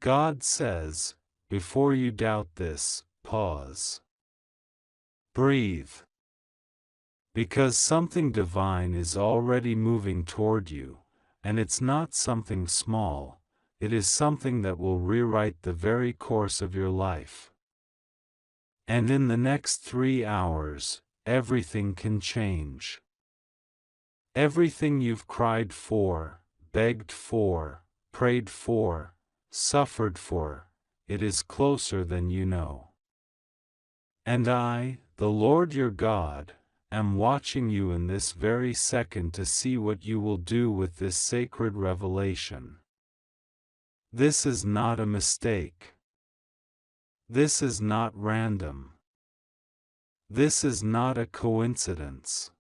God says, before you doubt this, pause. Breathe. Because something divine is already moving toward you, and it's not something small, it is something that will rewrite the very course of your life. And in the next 3 hours, everything can change. Everything you've cried for, begged for, prayed for, suffered for, it is closer than you know. And I, the Lord your God, am watching you in this very second to see what you will do with this sacred revelation. This is not a mistake. This is not random. This is not a coincidence.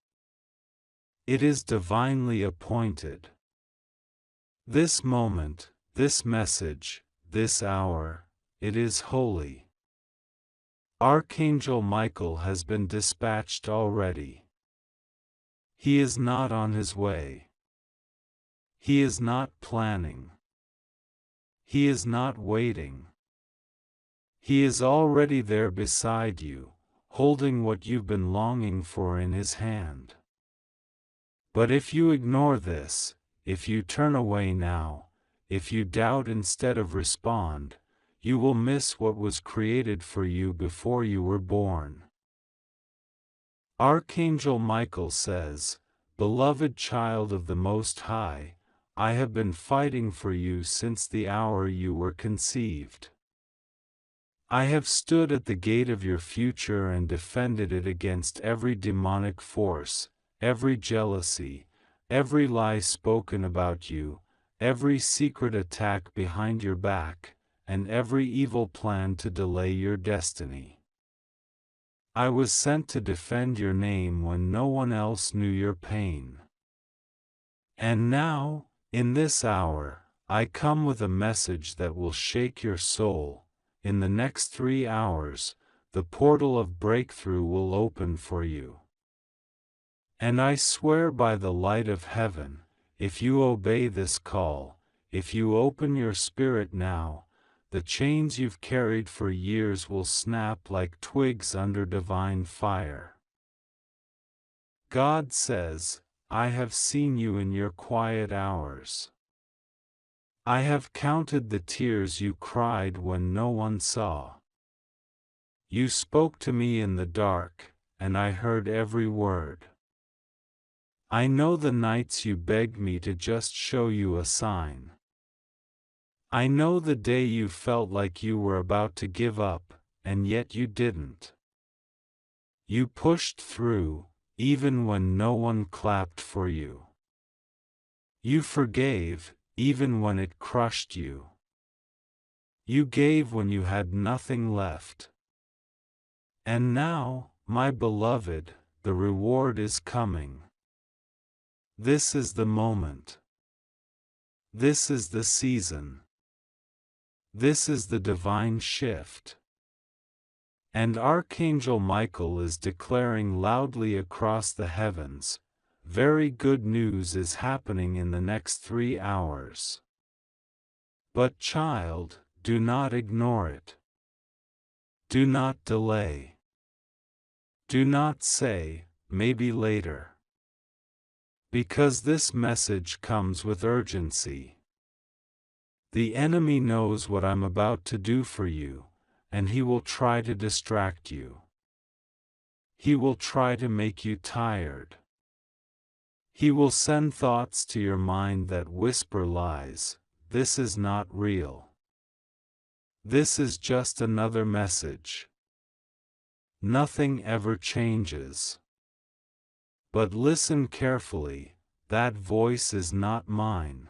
It is divinely appointed. This moment, this message, this hour, it is holy. Archangel Michael has been dispatched already. He is not on his way. He is not planning. He is not waiting. He is already there beside you, holding what you've been longing for in his hand. But if you ignore this, if you turn away now, if you doubt instead of respond, you will miss what was created for you before you were born. Archangel Michael says, "Beloved child of the Most High, I have been fighting for you since the hour you were conceived. I have stood at the gate of your future and defended it against every demonic force, every jealousy, every lie spoken about you, every secret attack behind your back, and every evil plan to delay your destiny. I was sent to defend your name when no one else knew your pain. And now, in this hour, I come with a message that will shake your soul. In the next 3 hours, the portal of breakthrough will open for you. And I swear by the light of heaven, if you obey this call, if you open your spirit now, the chains you've carried for years will snap like twigs under divine fire. God says, I have seen you in your quiet hours. I have counted the tears you cried when no one saw. You spoke to me in the dark, and I heard every word. I know the nights you begged me to just show you a sign. I know the day you felt like you were about to give up, and yet you didn't. You pushed through, even when no one clapped for you. You forgave, even when it crushed you. You gave when you had nothing left. And now, my beloved, the reward is coming. This is the moment. This is the season. This is the divine shift. And Archangel Michael is declaring loudly across the heavens, very good news is happening in the next 3 hours. But child, do not ignore it. Do not delay. Do not say, maybe later. Because this message comes with urgency. The enemy knows what I'm about to do for you, and he will try to distract you. He will try to make you tired. He will send thoughts to your mind that whisper lies. This is not real. This is just another message. Nothing ever changes. But listen carefully, that voice is not mine.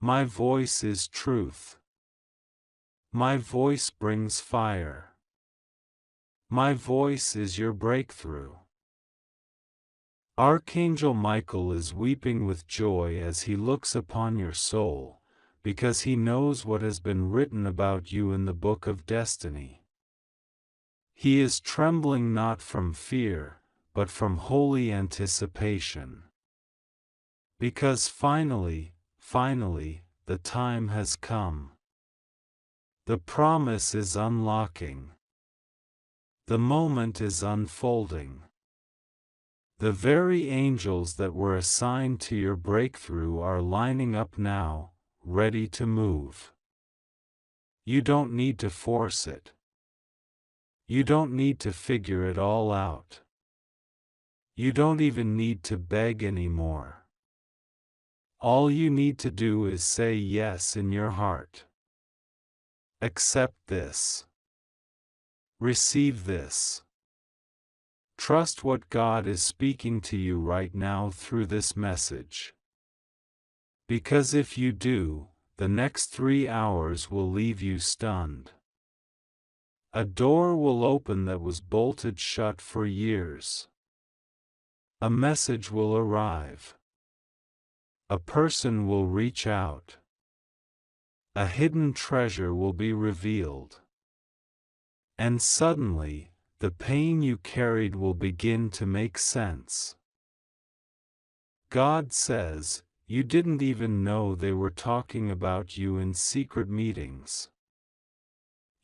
My voice is truth. My voice brings fire. My voice is your breakthrough. Archangel Michael is weeping with joy as he looks upon your soul, because he knows what has been written about you in the book of destiny. He is trembling not from fear, but from holy anticipation. Because finally, the time has come. The promise is unlocking. The moment is unfolding. The very angels that were assigned to your breakthrough are lining up now, ready to move. You don't need to force it. You don't need to figure it all out. You don't even need to beg anymore. All you need to do is say yes in your heart. Accept this. Receive this. Trust what God is speaking to you right now through this message. Because if you do, the next 3 hours will leave you stunned. A door will open that was bolted shut for years. A message will arrive. A person will reach out. A hidden treasure will be revealed. And suddenly, the pain you carried will begin to make sense. God says, you didn't even know they were talking about you in secret meetings.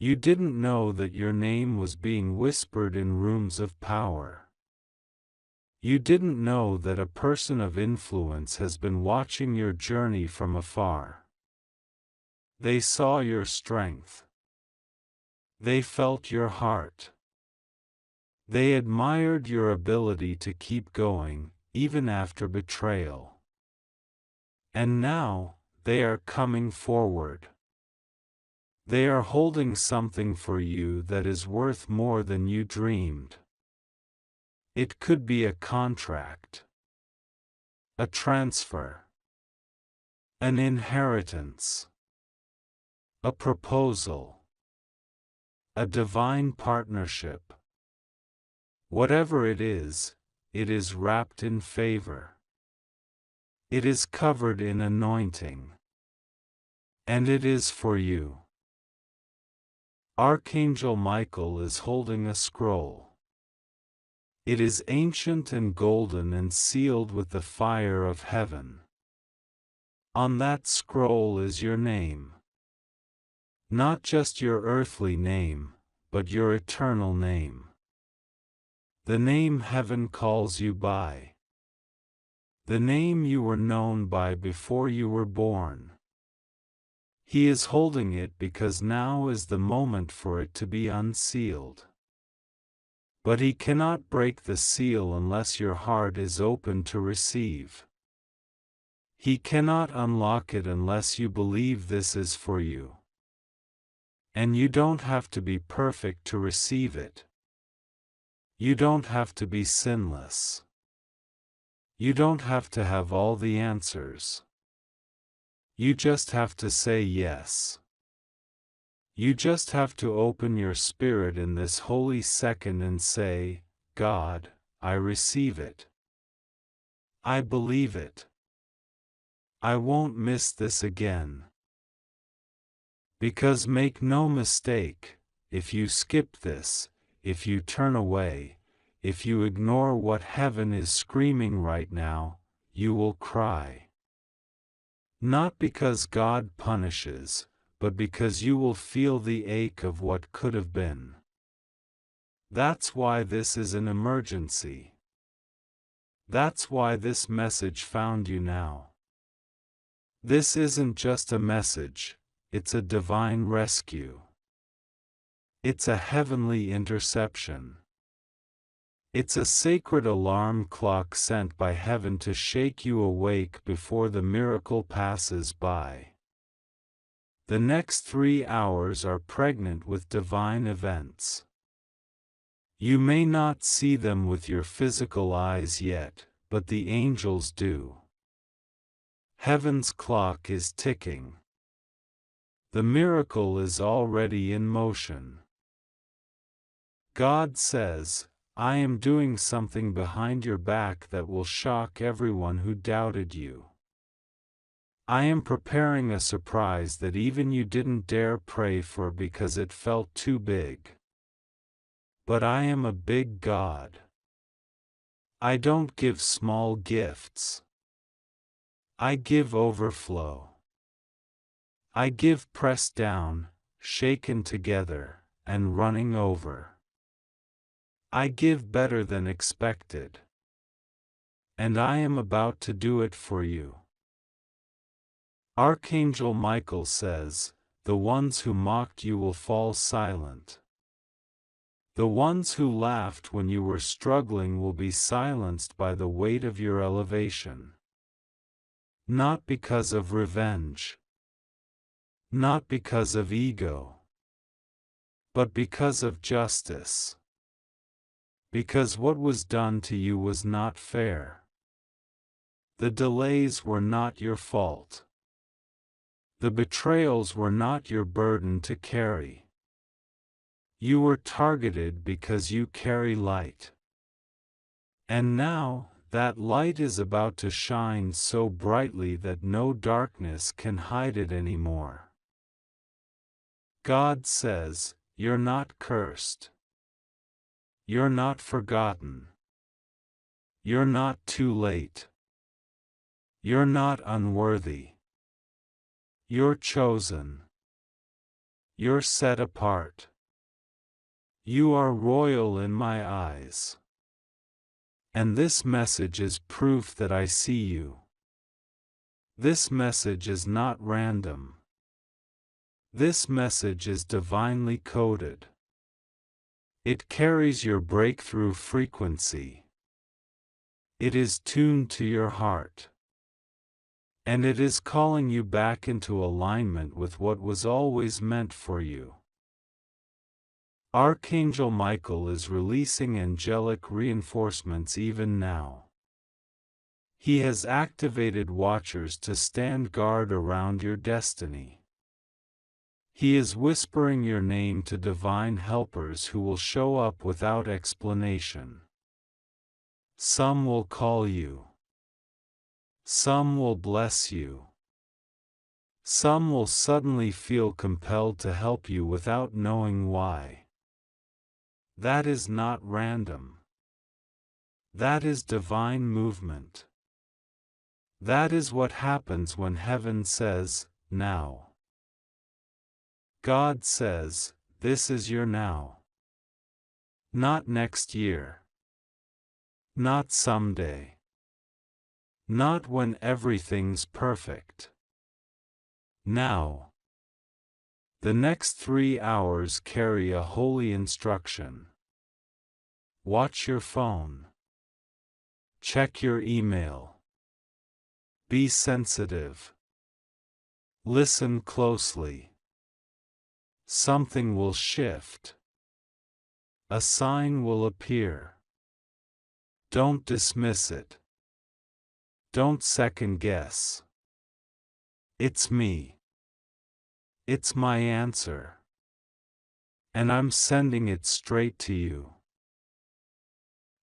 You didn't know that your name was being whispered in rooms of power. You didn't know that a person of influence has been watching your journey from afar. They saw your strength. They felt your heart. They admired your ability to keep going, even after betrayal. And now, they are coming forward. They are holding something for you that is worth more than you dreamed. It could be a contract, a transfer, an inheritance, a proposal, a divine partnership. Whatever it is wrapped in favor. It is covered in anointing. And it is for you. Archangel Michael is holding a scroll. It is ancient and golden and sealed with the fire of heaven. On that scroll is your name. Not just your earthly name, but your eternal name. The name heaven calls you by. The name you were known by before you were born. He is holding it because now is the moment for it to be unsealed. But he cannot break the seal unless your heart is open to receive. He cannot unlock it unless you believe this is for you. And you don't have to be perfect to receive it. You don't have to be sinless. You don't have to have all the answers. You just have to say yes. You just have to open your spirit in this holy second and say, God, I receive it. I believe it. I won't miss this again. Because make no mistake, if you skip this, if you turn away, if you ignore what heaven is screaming right now, you will cry. Not because God punishes, but because you will feel the ache of what could have been. That's why this is an emergency. That's why this message found you now. This isn't just a message, it's a divine rescue. It's a heavenly interception. It's a sacred alarm clock sent by heaven to shake you awake before the miracle passes by. The next 3 hours are pregnant with divine events. You may not see them with your physical eyes yet, but the angels do. Heaven's clock is ticking. The miracle is already in motion. God says, I am doing something behind your back that will shock everyone who doubted you. I am preparing a surprise that even you didn't dare pray for because it felt too big. But I am a big God. I don't give small gifts. I give overflow. I give pressed down, shaken together, and running over. I give better than expected. And I am about to do it for you. Archangel Michael says, the ones who mocked you will fall silent. The ones who laughed when you were struggling will be silenced by the weight of your elevation. Not because of revenge. Not because of ego. But because of justice. Because what was done to you was not fair. The delays were not your fault. The betrayals were not your burden to carry. You were targeted because you carry light. And now, that light is about to shine so brightly that no darkness can hide it anymore. God says, you're not cursed. You're not forgotten. You're not too late. You're not unworthy. You're chosen. You're set apart. You are royal in my eyes. And this message is proof that I see you. This message is not random. This message is divinely coded. It carries your breakthrough frequency. It is tuned to your heart. And it is calling you back into alignment with what was always meant for you. Archangel Michael is releasing angelic reinforcements even now. He has activated watchers to stand guard around your destiny. He is whispering your name to divine helpers who will show up without explanation. Some will call you. Some will bless you. Some will suddenly feel compelled to help you without knowing why. That is not random. That is divine movement. That is what happens when heaven says, now. God says, this is your now. Not next year. Not someday. Not when everything's perfect. Now. The next 3 hours carry a holy instruction. Watch your phone. Check your email. Be sensitive. Listen closely. Something will shift. A sign will appear. Don't dismiss it. Don't second guess. It's me. It's my answer. And I'm sending it straight to you.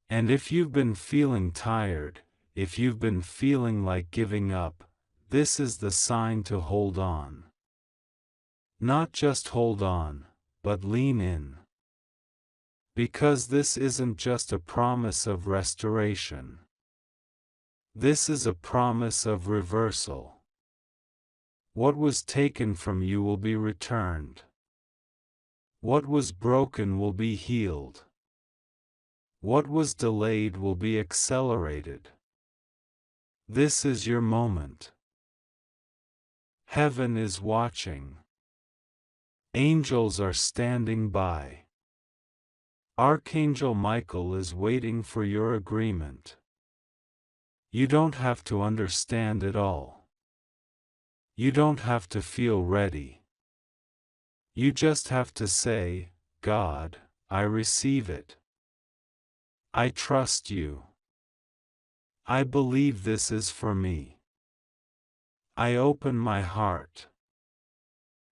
And if you've been feeling tired, if you've been feeling like giving up, this is the sign to hold on. Not just hold on, but lean in. Because this isn't just a promise of restoration. This is a promise of reversal. What was taken from you will be returned. What was broken will be healed. What was delayed will be accelerated. This is your moment. Heaven is watching. Angels are standing by. Archangel Michael is waiting for your agreement. You don't have to understand it all. You don't have to feel ready. You just have to say, God, I receive it. I trust you. I believe this is for me. I open my heart.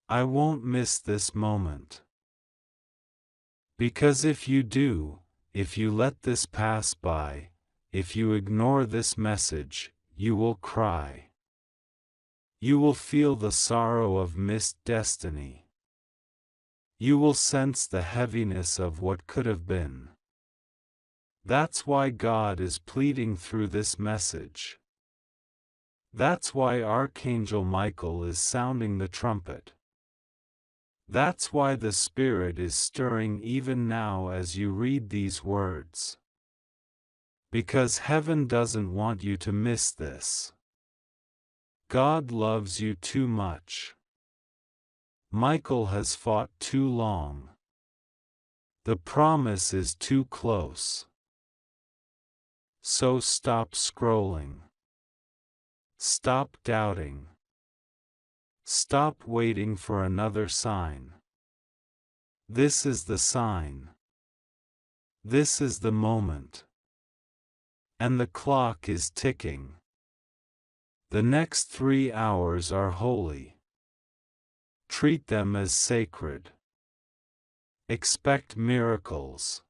I won't miss this moment. Because if you do, if you let this pass by, if you ignore this message, you will cry. You will feel the sorrow of missed destiny. You will sense the heaviness of what could have been. That's why God is pleading through this message. That's why Archangel Michael is sounding the trumpet. That's why the Spirit is stirring even now as you read these words. Because heaven doesn't want you to miss this. God loves you too much. Michael has fought too long. The promise is too close. So stop scrolling. Stop doubting. Stop waiting for another sign. This is the sign. This is the moment. And the clock is ticking. The next 3 hours are holy. Treat them as sacred. Expect miracles.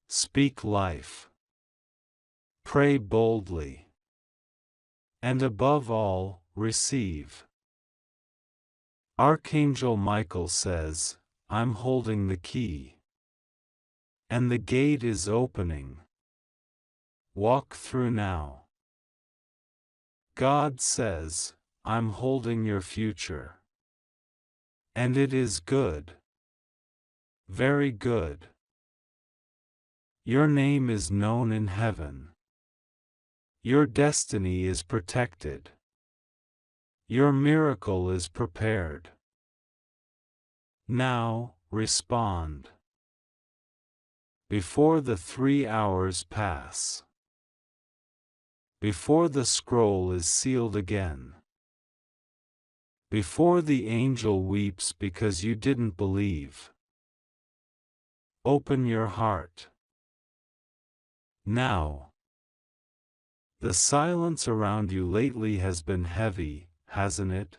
Speak life. Pray boldly. And above all, receive. Archangel Michael says, I'm holding the key. And the gate is opening. Walk through now. God says, I'm holding your future. And it is good. Very good. Your name is known in heaven. Your destiny is protected. Your miracle is prepared. Now, respond. Before the 3 hours pass. Before the scroll is sealed again. Before the angel weeps because you didn't believe. Open your heart. Now. The silence around you lately has been heavy, hasn't it?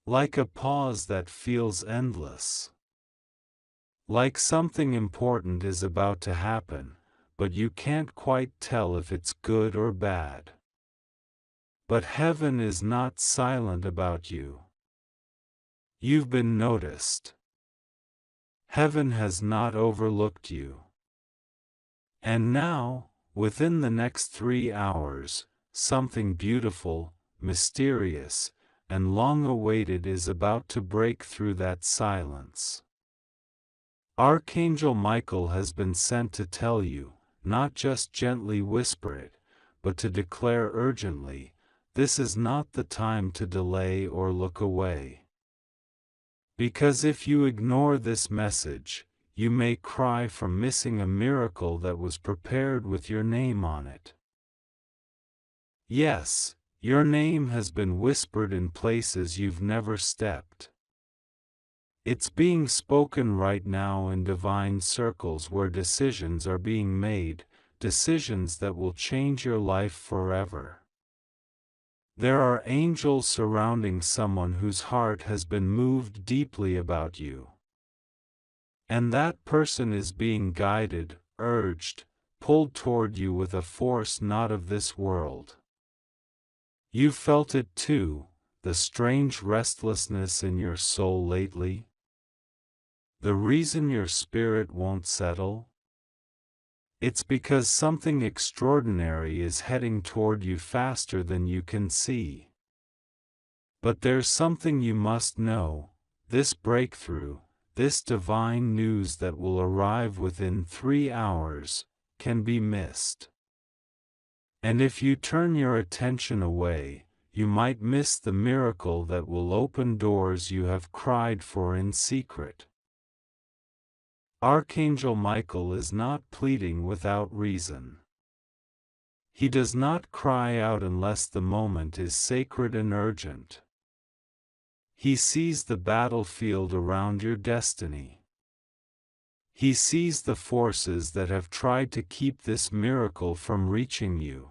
Like a pause that feels endless. Like something important is about to happen, but you can't quite tell if it's good or bad. But heaven is not silent about you. You've been noticed. Heaven has not overlooked you. And now, within the next 3 hours, something beautiful, mysterious, and long-awaited is about to break through that silence. Archangel Michael has been sent to tell you, not just gently whisper it, but to declare urgently, this is not the time to delay or look away. Because if you ignore this message, you may cry for missing a miracle that was prepared with your name on it. Yes, your name has been whispered in places you've never stepped. It's being spoken right now in divine circles where decisions are being made, decisions that will change your life forever. There are angels surrounding someone whose heart has been moved deeply about you. And that person is being guided, urged, pulled toward you with a force not of this world. You felt it too, the strange restlessness in your soul lately? The reason your spirit won't settle? It's because something extraordinary is heading toward you faster than you can see. But there's something you must know, this breakthrough, this divine news that will arrive within 3 hours, can be missed. And if you turn your attention away, you might miss the miracle that will open doors you have cried for in secret. Archangel Michael is not pleading without reason. He does not cry out unless the moment is sacred and urgent. He sees the battlefield around your destiny. He sees the forces that have tried to keep this miracle from reaching you.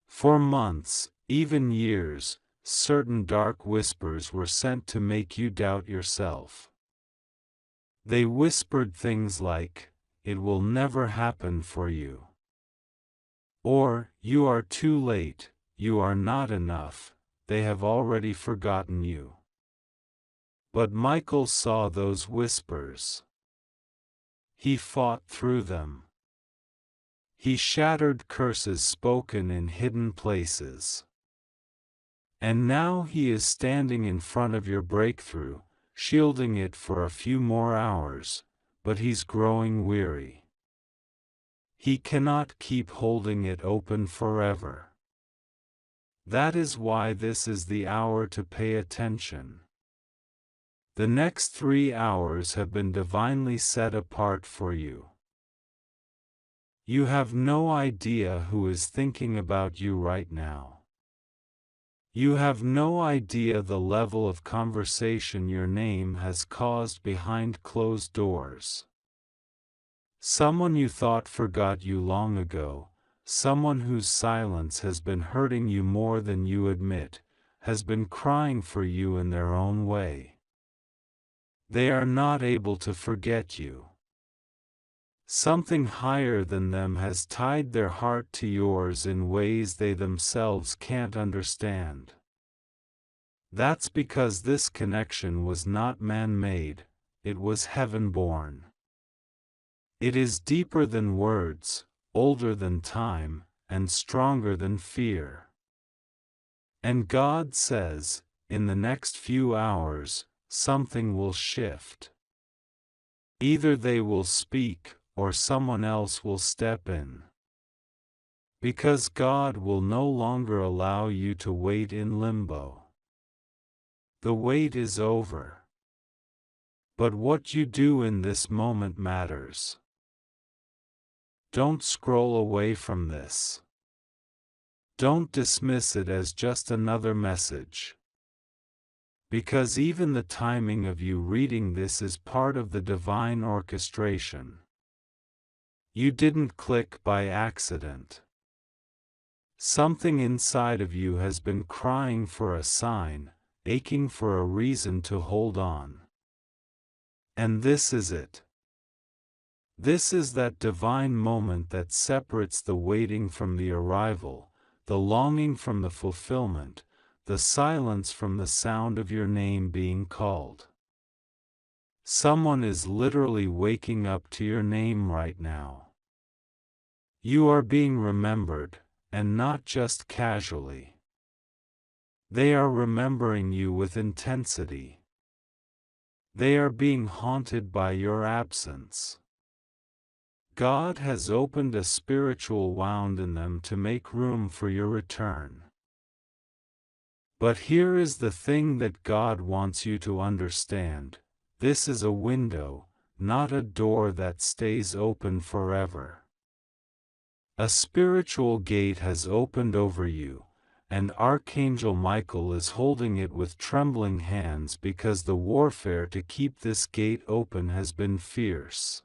For months, even years, certain dark whispers were sent to make you doubt yourself. They whispered things like, "It will never happen for you." Or, "You are too late, you are not enough, they have already forgotten you." But Michael saw those whispers. He fought through them. He shattered curses spoken in hidden places. And now he is standing in front of your breakthrough, shielding it for a few more hours, but he's growing weary. He cannot keep holding it open forever. That is why this is the hour to pay attention. The next 3 hours have been divinely set apart for you. You have no idea who is thinking about you right now. You have no idea the level of conversation your name has caused behind closed doors. Someone you thought forgot you long ago, someone whose silence has been hurting you more than you admit, has been crying for you in their own way. They are not able to forget you. Something higher than them has tied their heart to yours in ways they themselves can't understand. That's because this connection was not man-made, it was heaven-born. It is deeper than words, older than time, and stronger than fear. And God says, in the next few hours, something will shift. Either they will speak, or someone else will step in. Because God will no longer allow you to wait in limbo. The wait is over. But what you do in this moment matters. Don't scroll away from this. Don't dismiss it as just another message. Because even the timing of you reading this is part of the divine orchestration. You didn't click by accident. Something inside of you has been crying for a sign, aching for a reason to hold on. And this is it. This is that divine moment that separates the waiting from the arrival, the longing from the fulfillment, the silence from the sound of your name being called. Someone is literally waking up to your name right now. You are being remembered, and not just casually. They are remembering you with intensity. They are being haunted by your absence. God has opened a spiritual wound in them to make room for your return. But here is the thing that God wants you to understand. This is a window, not a door that stays open forever. A spiritual gate has opened over you, and Archangel Michael is holding it with trembling hands because the warfare to keep this gate open has been fierce.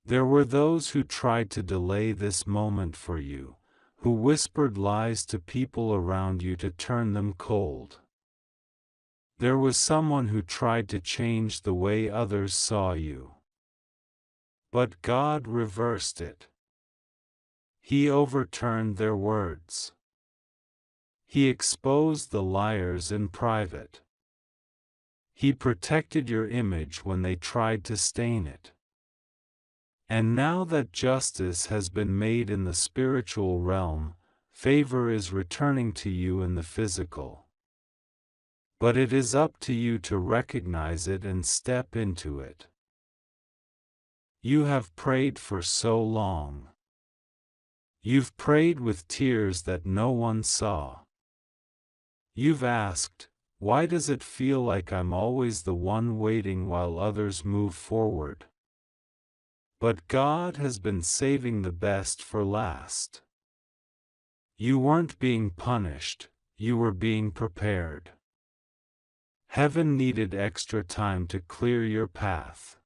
There were those who tried to delay this moment for you, who whispered lies to people around you to turn them cold. There was someone who tried to change the way others saw you. But God reversed it. He overturned their words. He exposed the liars in private. He protected your image when they tried to stain it. And now that justice has been made in the spiritual realm, favor is returning to you in the physical. But it is up to you to recognize it and step into it. You have prayed for so long. You've prayed with tears that no one saw. You've asked, why does it feel like I'm always the one waiting while others move forward? But God has been saving the best for last. You weren't being punished, you were being prepared. Heaven needed extra time to clear your path.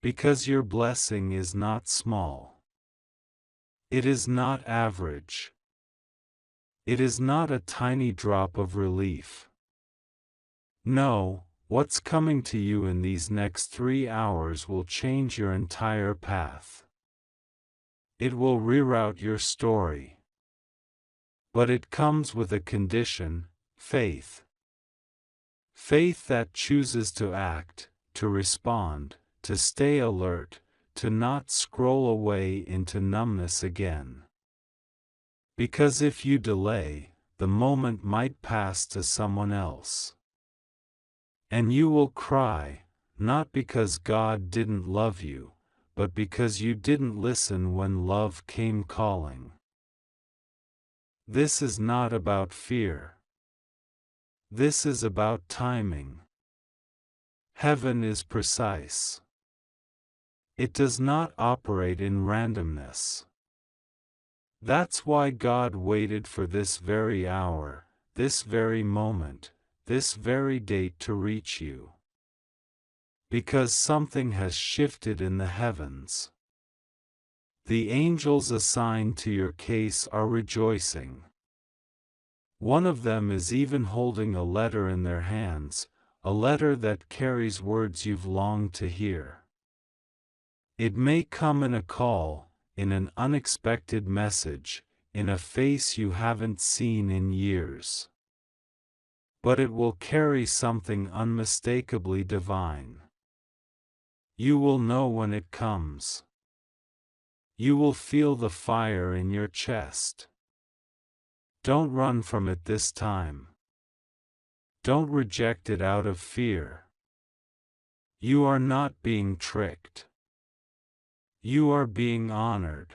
Because your blessing is not small. It is not average. It is not a tiny drop of relief. No, what's coming to you in these next 3 hours will change your entire path. It will reroute your story. But it comes with a condition, faith. Faith that chooses to act, to respond, to stay alert, to not scroll away into numbness again. Because if you delay, the moment might pass to someone else. And you will cry, not because God didn't love you, but because you didn't listen when love came calling. This is not about fear. This is about timing. Heaven is precise. It does not operate in randomness. That's why God waited for this very hour, this very moment, this very date to reach you. Because something has shifted in the heavens. The angels assigned to your case are rejoicing. One of them is even holding a letter in their hands, a letter that carries words you've longed to hear. It may come in a call, in an unexpected message, in a face you haven't seen in years. But it will carry something unmistakably divine. You will know when it comes. You will feel the fire in your chest. Don't run from it this time. Don't reject it out of fear. You are not being tricked. You are being honored.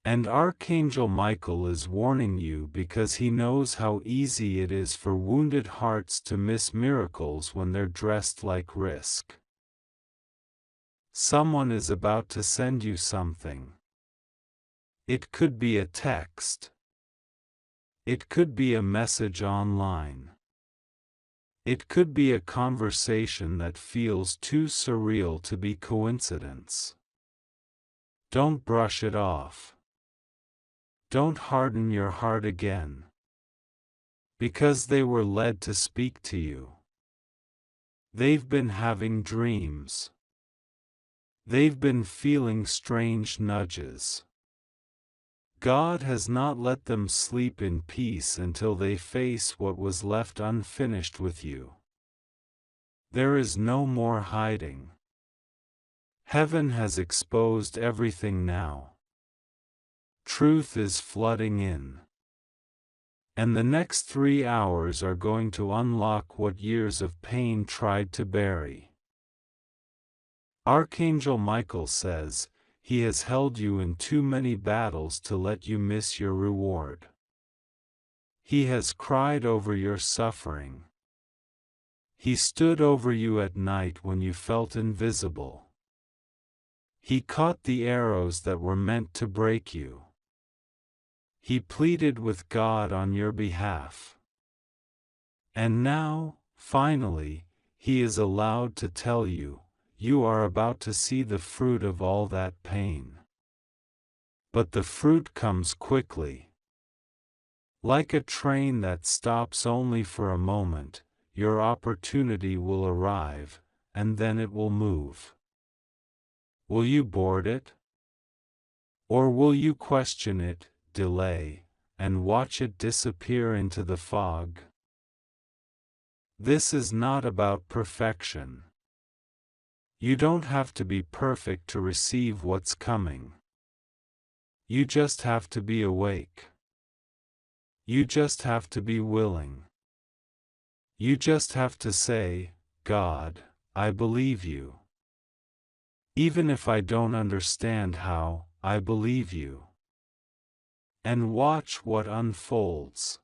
And Archangel Michael is warning you because he knows how easy it is for wounded hearts to miss miracles when they're dressed like risk. Someone is about to send you something. It could be a text. It could be a message online. It could be a conversation that feels too surreal to be coincidence. Don't brush it off. Don't harden your heart again. Because they were led to speak to you. They've been having dreams. They've been feeling strange nudges. God has not let them sleep in peace until they face what was left unfinished with you. There is no more hiding. Heaven has exposed everything now. Truth is flooding in. And the next 3 hours are going to unlock what years of pain tried to bury. Archangel Michael says, he has held you in too many battles to let you miss your reward. He has cried over your suffering. He stood over you at night when you felt invisible. He caught the arrows that were meant to break you. He pleaded with God on your behalf. And now, finally, he is allowed to tell you, you are about to see the fruit of all that pain. But the fruit comes quickly. Like a train that stops only for a moment, your opportunity will arrive, and then it will move. Will you board it? Or will you question it, delay, and watch it disappear into the fog? This is not about perfection. You don't have to be perfect to receive what's coming. You just have to be awake. You just have to be willing. You just have to say, God, I believe you. Even if I don't understand how, I believe you. And watch what unfolds.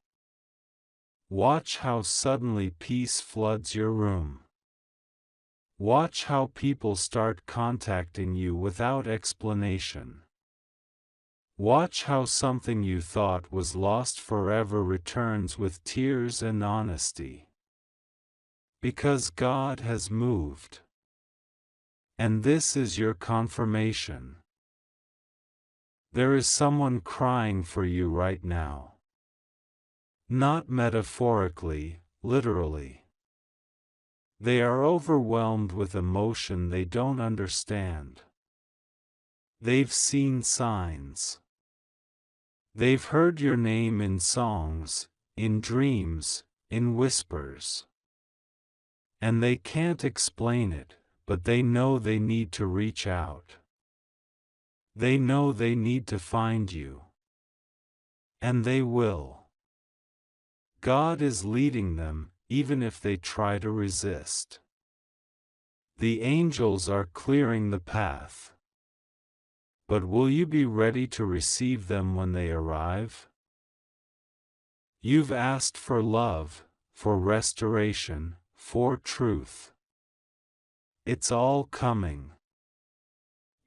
Watch how suddenly peace floods your room. Watch how people start contacting you without explanation. Watch how something you thought was lost forever returns with tears and honesty. Because God has moved. And this is your confirmation. There is someone crying for you right now. Not metaphorically, literally. They are overwhelmed with emotion they don't understand. They've seen signs. They've heard your name in songs, in dreams, in whispers. And they can't explain it, but they know they need to reach out. They know they need to find you. And they will. God is leading them, even if they try to resist. The angels are clearing the path. But will you be ready to receive them when they arrive? You've asked for love, for restoration, for truth. It's all coming.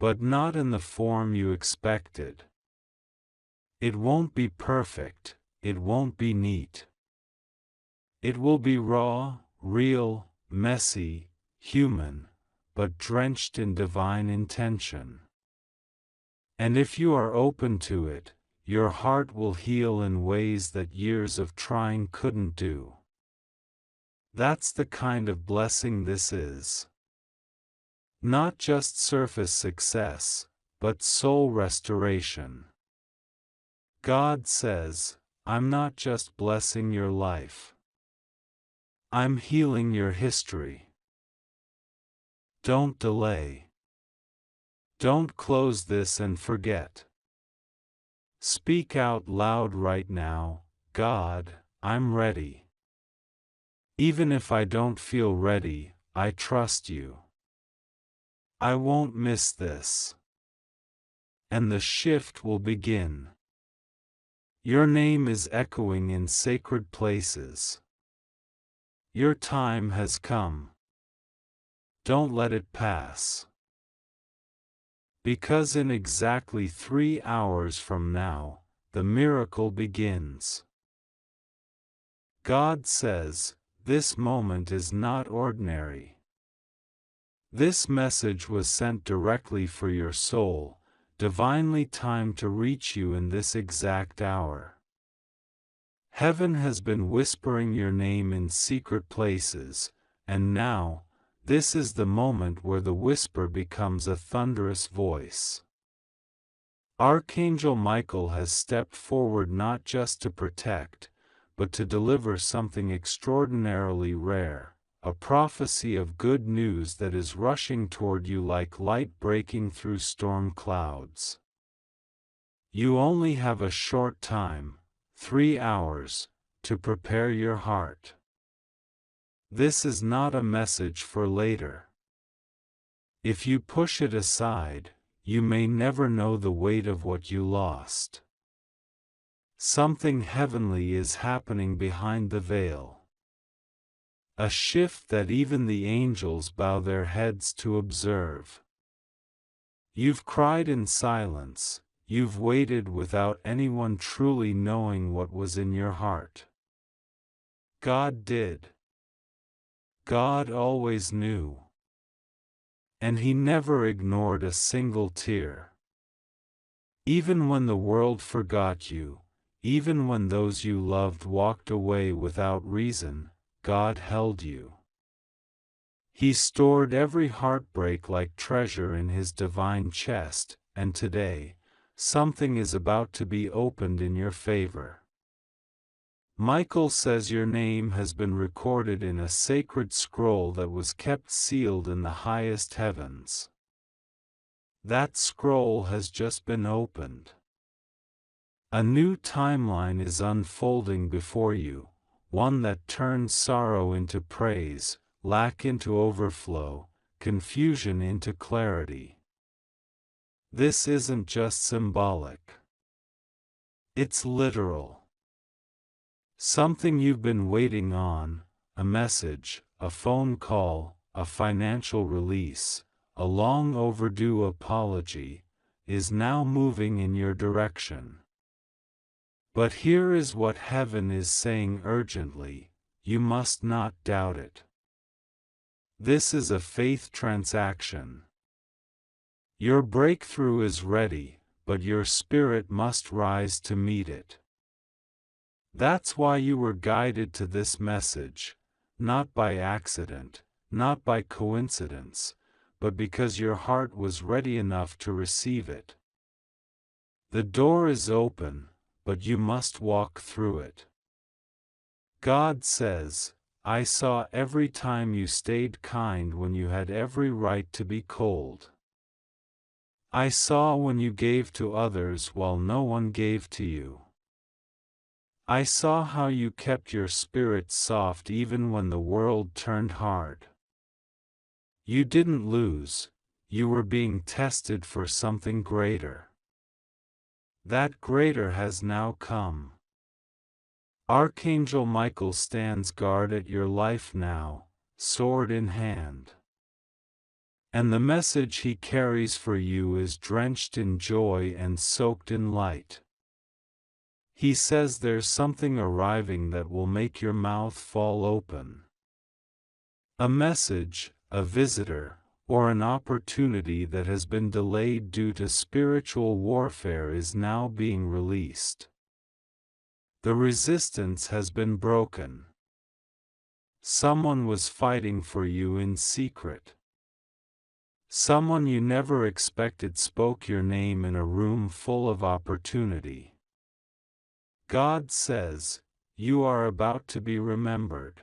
But not in the form you expected. It won't be perfect, it won't be neat. It will be raw, real, messy, human, but drenched in divine intention. And if you are open to it, your heart will heal in ways that years of trying couldn't do. That's the kind of blessing this is. Not just surface success, but soul restoration. God says, I'm not just blessing your life. I'm healing your history. Don't delay. Don't close this and forget. Speak out loud right now, God, I'm ready. Even if I don't feel ready, I trust you. I won't miss this. And the shift will begin. Your name is echoing in sacred places. Your time has come. Don't let it pass. Because in exactly 3 hours from now, the miracle begins. God says, this moment is not ordinary. This message was sent directly for your soul, divinely timed to reach you in this exact hour. Heaven has been whispering your name in secret places, and now, this is the moment where the whisper becomes a thunderous voice. Archangel Michael has stepped forward not just to protect, but to deliver something extraordinarily rare, a prophecy of good news that is rushing toward you like light breaking through storm clouds. You only have a short time, 3 hours, to prepare your heart. This is not a message for later. If you push it aside, you may never know the weight of what you lost. Something heavenly is happening behind the veil. A shift that even the angels bow their heads to observe. You've cried in silence, you've waited without anyone truly knowing what was in your heart. God did. God always knew. And He never ignored a single tear. Even when the world forgot you, even when those you loved walked away without reason, God held you. He stored every heartbreak like treasure in His divine chest, and today, something is about to be opened in your favor. Michael says your name has been recorded in a sacred scroll that was kept sealed in the highest heavens. That scroll has just been opened. A new timeline is unfolding before you, one that turns sorrow into praise, lack into overflow, confusion into clarity. This isn't just symbolic. It's literal. Something you've been waiting on, a message, a phone call, a financial release, a long overdue apology, is now moving in your direction. But here is what heaven is saying urgently, you must not doubt it. This is a faith transaction. Your breakthrough is ready, but your spirit must rise to meet it. That's why you were guided to this message, not by accident, not by coincidence, but because your heart was ready enough to receive it. The door is open, but you must walk through it. God says, I saw every time you stayed kind when you had every right to be cold. I saw when you gave to others while no one gave to you. I saw how you kept your spirit soft even when the world turned hard. You didn't lose, you were being tested for something greater. That greater has now come. Archangel Michael stands guard at your life now, sword in hand. And the message he carries for you is drenched in joy and soaked in light. He says there's something arriving that will make your mouth fall open. A message, a visitor, or an opportunity that has been delayed due to spiritual warfare is now being released. The resistance has been broken. Someone was fighting for you in secret. Someone you never expected spoke your name in a room full of opportunity. God says, you are about to be remembered.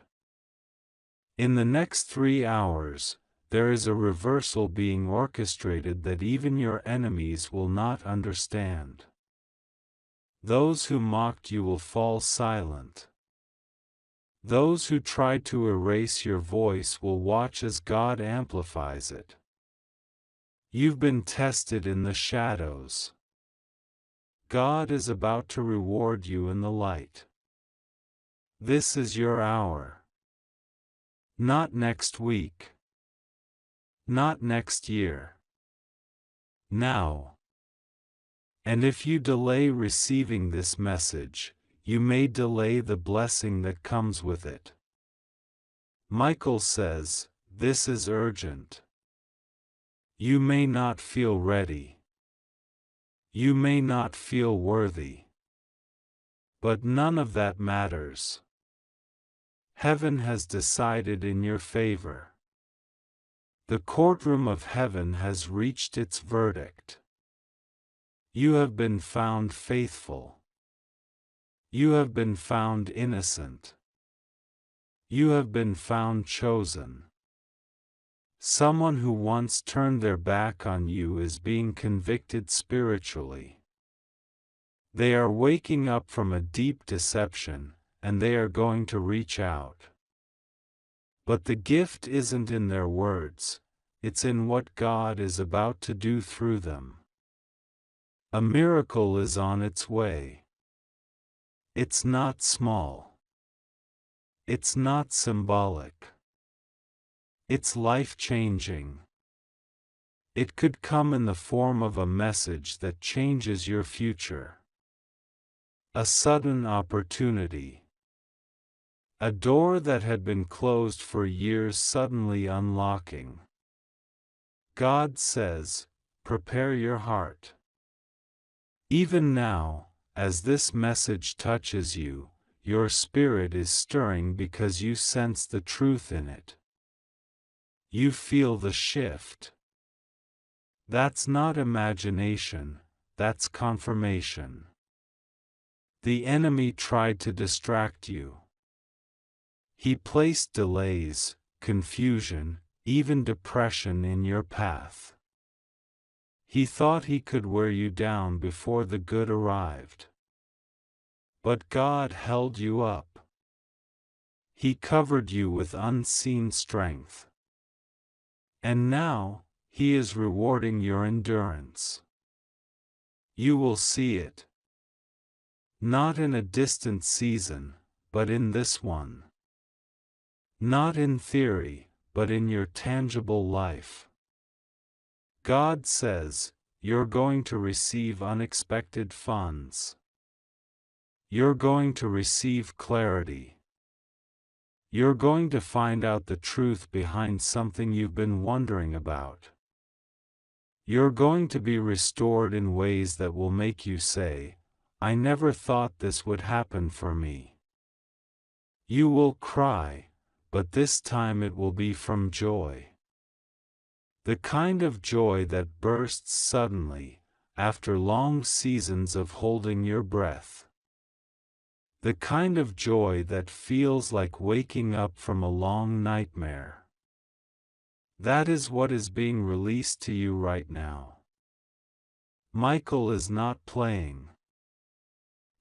In the next 3 hours, there is a reversal being orchestrated that even your enemies will not understand. Those who mocked you will fall silent. Those who tried to erase your voice will watch as God amplifies it. You've been tested in the shadows. God is about to reward you in the light. This is your hour. Not next week. Not next year. Now. And if you delay receiving this message, you may delay the blessing that comes with it. Michael says, this is urgent. You may not feel ready. You may not feel worthy. But none of that matters. Heaven has decided in your favor. The courtroom of heaven has reached its verdict. You have been found faithful. You have been found innocent. You have been found chosen. Someone who once turned their back on you is being convicted spiritually. They are waking up from a deep deception, and they are going to reach out. But the gift isn't in their words, it's in what God is about to do through them. A miracle is on its way. It's not small. It's not symbolic. It's life-changing. It could come in the form of a message that changes your future. A sudden opportunity. A door that had been closed for years suddenly unlocking. God says, prepare your heart. Even now, as this message touches you, your spirit is stirring because you sense the truth in it. You feel the shift. That's not imagination, that's confirmation. The enemy tried to distract you. He placed delays, confusion, even depression in your path. He thought he could wear you down before the good arrived. But God held you up. He covered you with unseen strength. And now, He is rewarding your endurance. You will see it. Not in a distant season, but in this one. Not in theory, but in your tangible life. God says, you're going to receive unexpected funds. You're going to receive clarity. You're going to find out the truth behind something you've been wondering about. You're going to be restored in ways that will make you say, I never thought this would happen for me. You will cry, but this time it will be from joy. The kind of joy that bursts suddenly, after long seasons of holding your breath. The kind of joy that feels like waking up from a long nightmare. That is what is being released to you right now. Michael is not playing.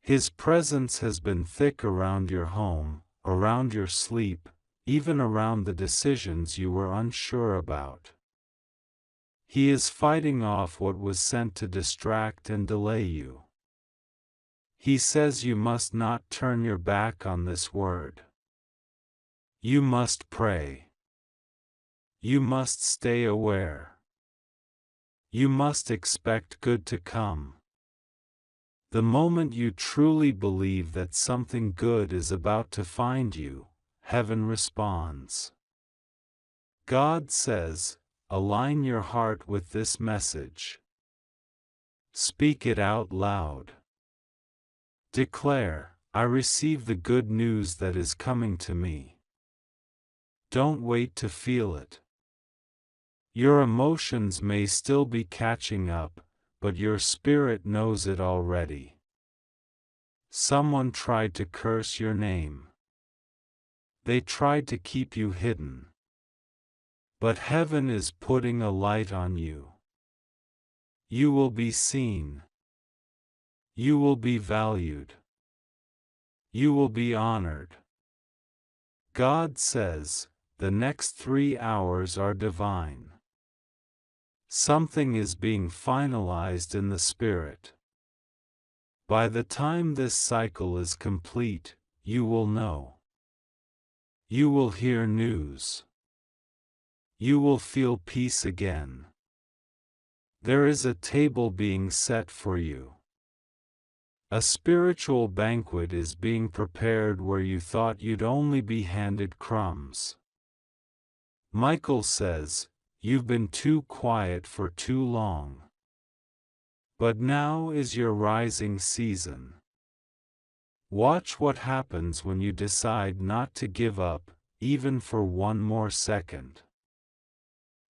His presence has been thick around your home, around your sleep, even around the decisions you were unsure about. He is fighting off what was sent to distract and delay you. He says you must not turn your back on this word. You must pray. You must stay aware. You must expect good to come. The moment you truly believe that something good is about to find you, heaven responds. God says, align your heart with this message. Speak it out loud. Declare, I receive the good news that is coming to me. Don't wait to feel it. Your emotions may still be catching up, but your spirit knows it already. Someone tried to curse your name. They tried to keep you hidden. But heaven is putting a light on you. You will be seen. You will be valued. You will be honored. God says, the next 3 hours are divine. Something is being finalized in the spirit. By the time this cycle is complete, you will know. You will hear news. You will feel peace again. There is a table being set for you. A spiritual banquet is being prepared where you thought you'd only be handed crumbs. Michael says, you've been too quiet for too long. But now is your rising season. Watch what happens when you decide not to give up, even for one more second.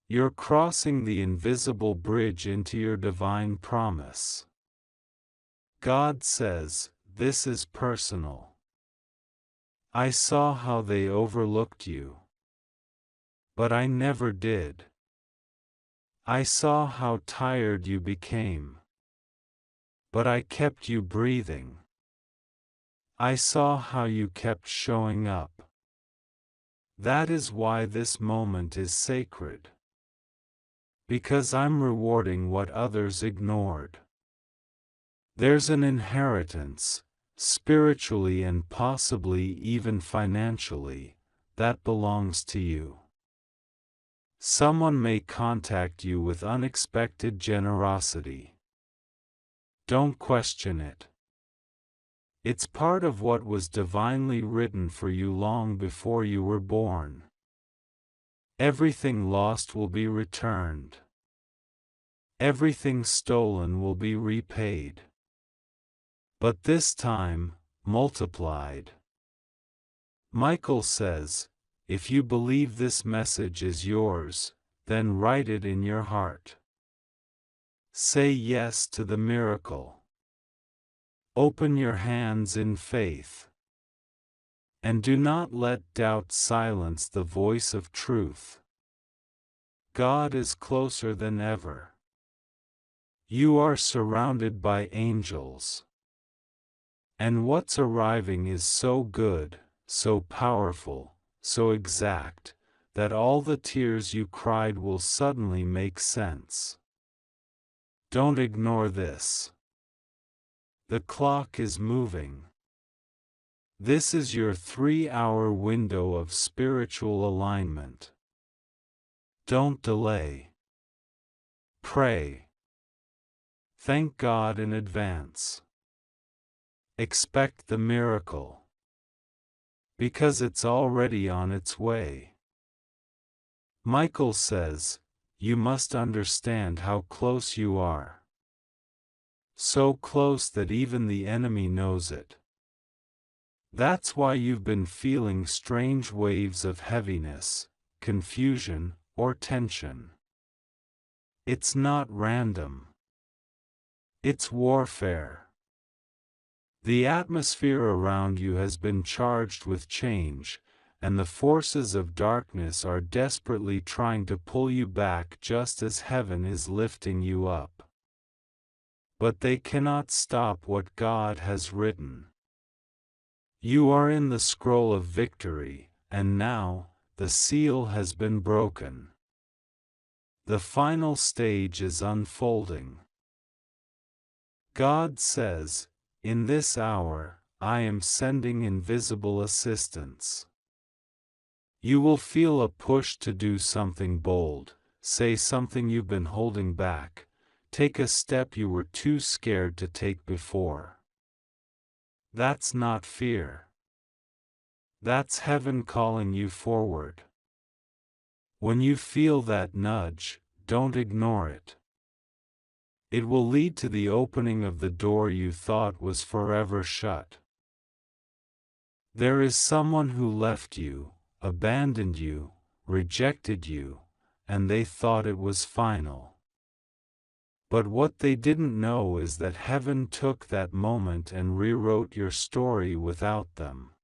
You're crossing the invisible bridge into your divine promise. God says, this is personal. I saw how they overlooked you. But I never did. I saw how tired you became. But I kept you breathing. I saw how you kept showing up. That is why this moment is sacred. Because I'm rewarding what others ignored. There's an inheritance, spiritually and possibly even financially, that belongs to you. Someone may contact you with unexpected generosity. Don't question it. It's part of what was divinely written for you long before you were born. Everything lost will be returned. Everything stolen will be repaid. But this time, multiplied. Michael says, if you believe this message is yours, then write it in your heart. Say yes to the miracle. Open your hands in faith. And do not let doubt silence the voice of truth. God is closer than ever. You are surrounded by angels. And what's arriving is so good, so powerful, so exact, that all the tears you cried will suddenly make sense. Don't ignore this. The clock is moving. This is your 3-hour window of spiritual alignment. Don't delay. Pray. Thank God in advance. Expect the miracle. Because it's already on its way. Michael says, you must understand how close you are. So close that even the enemy knows it. That's why you've been feeling strange waves of heaviness, confusion, or tension. It's not random. It's warfare. The atmosphere around you has been charged with change, and the forces of darkness are desperately trying to pull you back just as heaven is lifting you up. but they cannot stop what God has written. You are in the scroll of victory, and now, the seal has been broken. The final stage is unfolding. God says, "In this hour, I am sending invisible assistance." You will feel a push to do something bold, say something you've been holding back, take a step you were too scared to take before. That's not fear. That's heaven calling you forward. When you feel that nudge, don't ignore it. It will lead to the opening of the door you thought was forever shut. There is someone who left you, abandoned you, rejected you, and they thought it was final. But what they didn't know is that heaven took that moment and rewrote your story without them.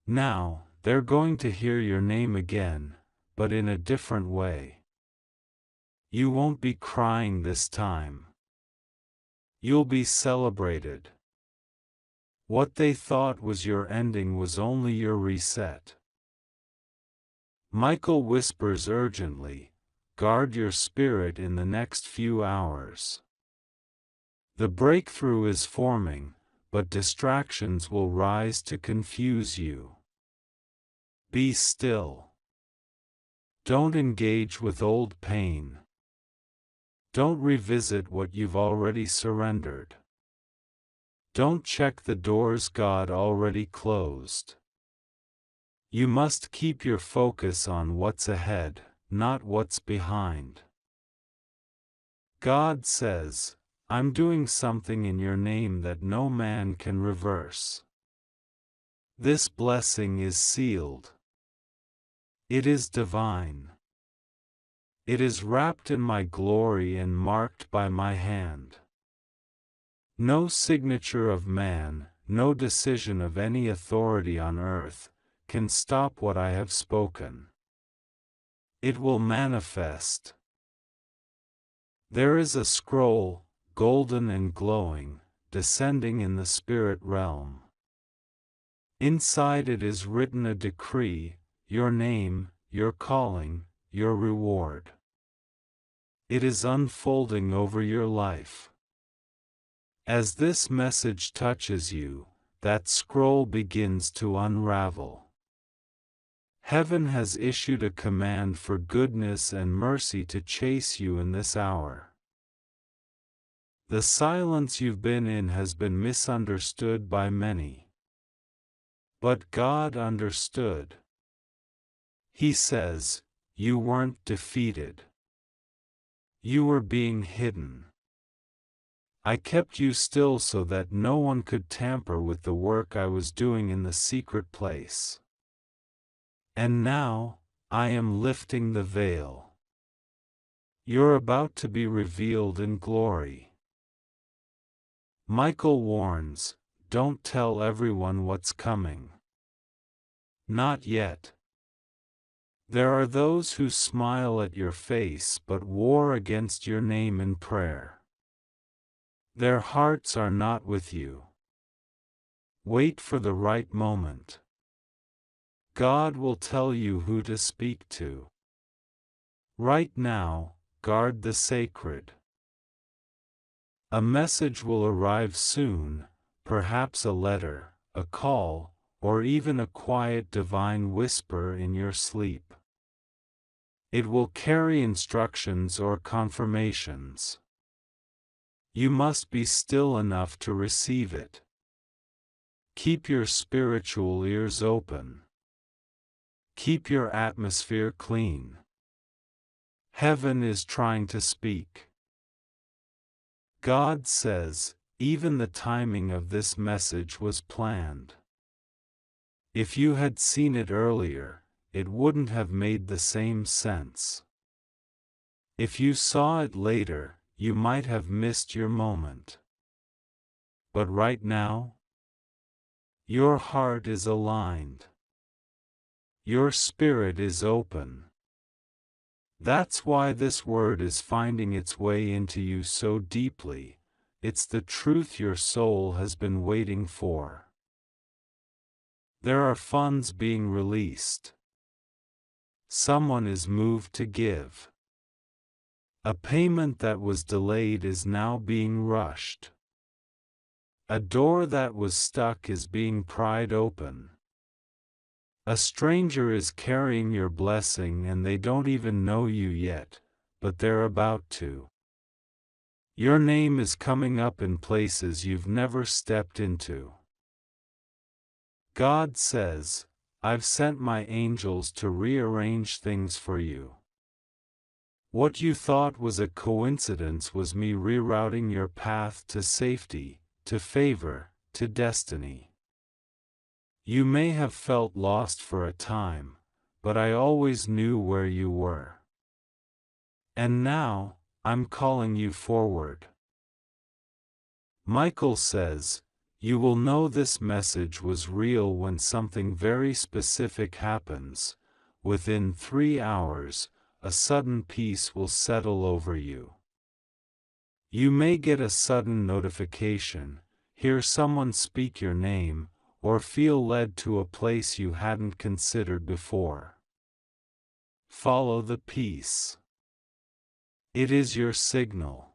Now, they're going to hear your name again, but in a different way. You won't be crying this time. You'll be celebrated. What they thought was your ending was only your reset. Michael whispers urgently, "Guard your spirit in the next few hours." The breakthrough is forming, but distractions will rise to confuse you. Be still. Don't engage with old pain. Don't revisit what you've already surrendered. Don't check the doors God already closed. You must keep your focus on what's ahead, not what's behind. God says, "I'm doing something in your name that no man can reverse." This blessing is sealed. It is divine. It is wrapped in my glory and marked by my hand. No signature of man, no decision of any authority on earth, can stop what I have spoken. It will manifest. There is a scroll, golden and glowing, descending in the spirit realm. Inside it is written a decree, your name, your calling, your reward. It is unfolding over your life. As this message touches you, that scroll begins to unravel. Heaven has issued a command for goodness and mercy to chase you in this hour. The silence you've been in has been misunderstood by many. But God understood. He says, "You weren't defeated. You were being hidden. I kept you still so that no one could tamper with the work I was doing in the secret place. And now, I am lifting the veil. You're about to be revealed in glory." Michael warns, don't tell everyone what's coming. Not yet. There are those who smile at your face but war against your name in prayer. Their hearts are not with you. Wait for the right moment. God will tell you who to speak to. Right now, guard the sacred. A message will arrive soon, perhaps a letter, a call, or even a quiet divine whisper in your sleep. It will carry instructions or confirmations. You must be still enough to receive it. Keep your spiritual ears open. Keep your atmosphere clean. Heaven is trying to speak. God says, even the timing of this message was planned. If you had seen it earlier, it wouldn't have made the same sense. If you saw it later, you might have missed your moment. But right now, your heart is aligned. Your spirit is open. That's why this word is finding its way into you so deeply, it's the truth your soul has been waiting for. There are funds being released. Someone is moved to give. A payment that was delayed is now being rushed. A door that was stuck is being pried open. A stranger is carrying your blessing and they don't even know you yet, but they're about to. Your name is coming up in places you've never stepped into. God says, I've sent my angels to rearrange things for you. What you thought was a coincidence was me rerouting your path to safety, to favor, to destiny. You may have felt lost for a time, but I always knew where you were. And now, I'm calling you forward. Michael says, you will know this message was real when something very specific happens. Within 3 hours, a sudden peace will settle over you. You may get a sudden notification, hear someone speak your name, or feel led to a place you hadn't considered before. Follow the peace. It is your signal.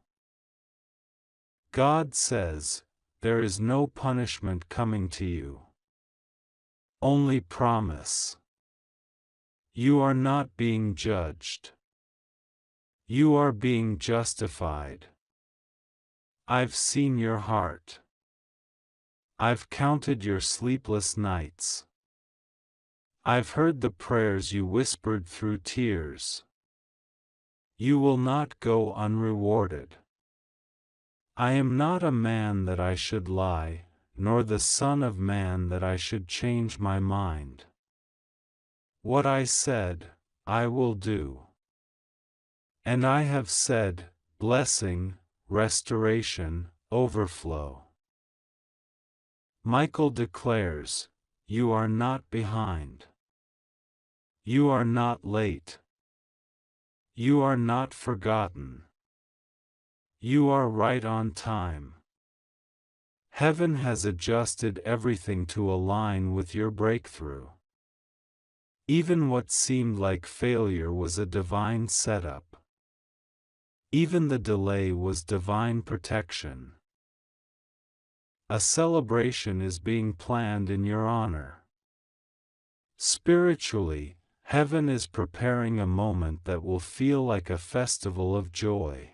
God says, there is no punishment coming to you. Only promise. You are not being judged. You are being justified. I've seen your heart. I've counted your sleepless nights. I've heard the prayers you whispered through tears. You will not go unrewarded. I am not a man that I should lie, nor the Son of Man that I should change my mind. What I said, I will do. And I have said, blessing, restoration, overflow. Michael declares, you are not behind. You are not late. You are not forgotten. You are right on time. Heaven has adjusted everything to align with your breakthrough. Even what seemed like failure was a divine setup. Even the delay was divine protection. A celebration is being planned in your honor. Spiritually, heaven is preparing a moment that will feel like a festival of joy.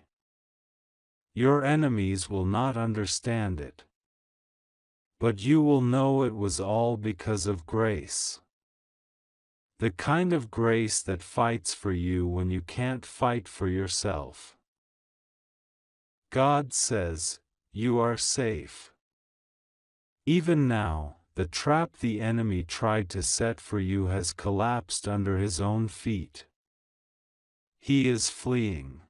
Your enemies will not understand it. But you will know it was all because of grace. The kind of grace that fights for you when you can't fight for yourself. God says, you are safe. Even now, the trap the enemy tried to set for you has collapsed under his own feet. He is fleeing.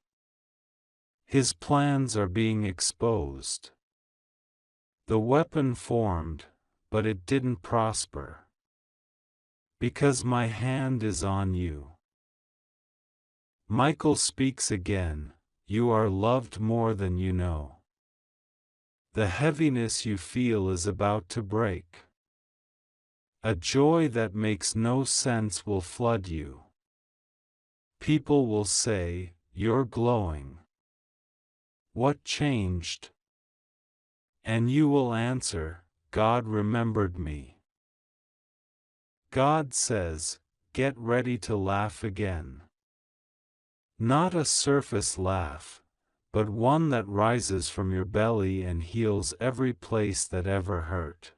His plans are being exposed. The weapon formed, but it didn't prosper. Because my hand is on you. Michael speaks again, you are loved more than you know. The heaviness you feel is about to break. A joy that makes no sense will flood you. People will say, you're glowing. What changed? And you will answer, God remembered me. God says, get ready to laugh again. Not a surface laugh, but one that rises from your belly and heals every place that ever hurt.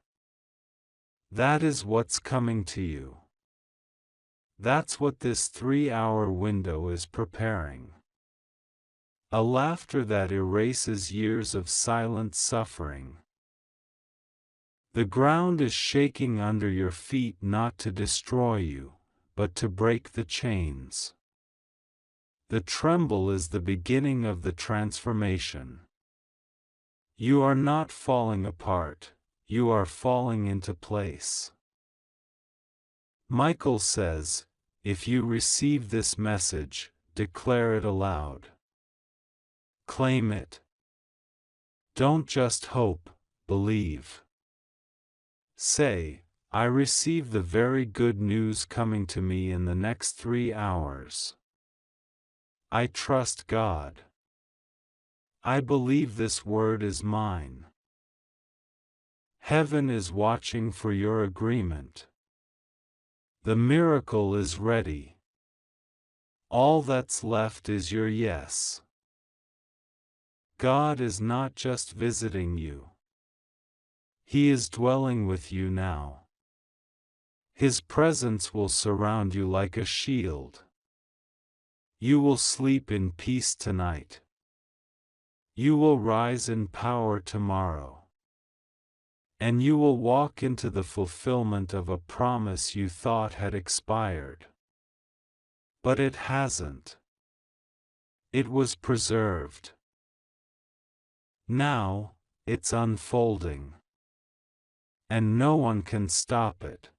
That is what's coming to you. That's what this 3-hour window is preparing. A laughter that erases years of silent suffering. The ground is shaking under your feet not to destroy you, but to break the chains. The tremble is the beginning of the transformation. You are not falling apart, you are falling into place. Michael says, if you receive this message, declare it aloud. Claim it. Don't just hope, believe. Say, I receive the very good news coming to me in the next 3 hours. I trust God. I believe this word is mine. Heaven is watching for your agreement. The miracle is ready. All that's left is your yes. God is not just visiting you. He is dwelling with you now. His presence will surround you like a shield. You will sleep in peace tonight. You will rise in power tomorrow. And you will walk into the fulfillment of a promise you thought had expired. But it hasn't. It was preserved. Now, it's unfolding. And no one can stop it.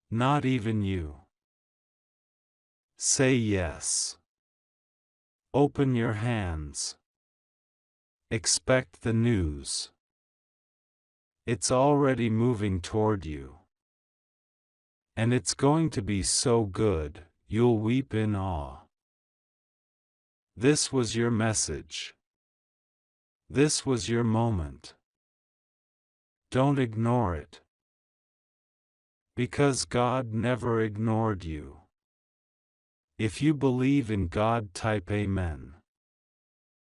Not even you. Say yes. Open your hands. Expect the news. It's already moving toward you. And it's going to be so good, you'll weep in awe. This was your message. This was your moment. Don't ignore it. Because God never ignored you. If you believe in God, type Amen.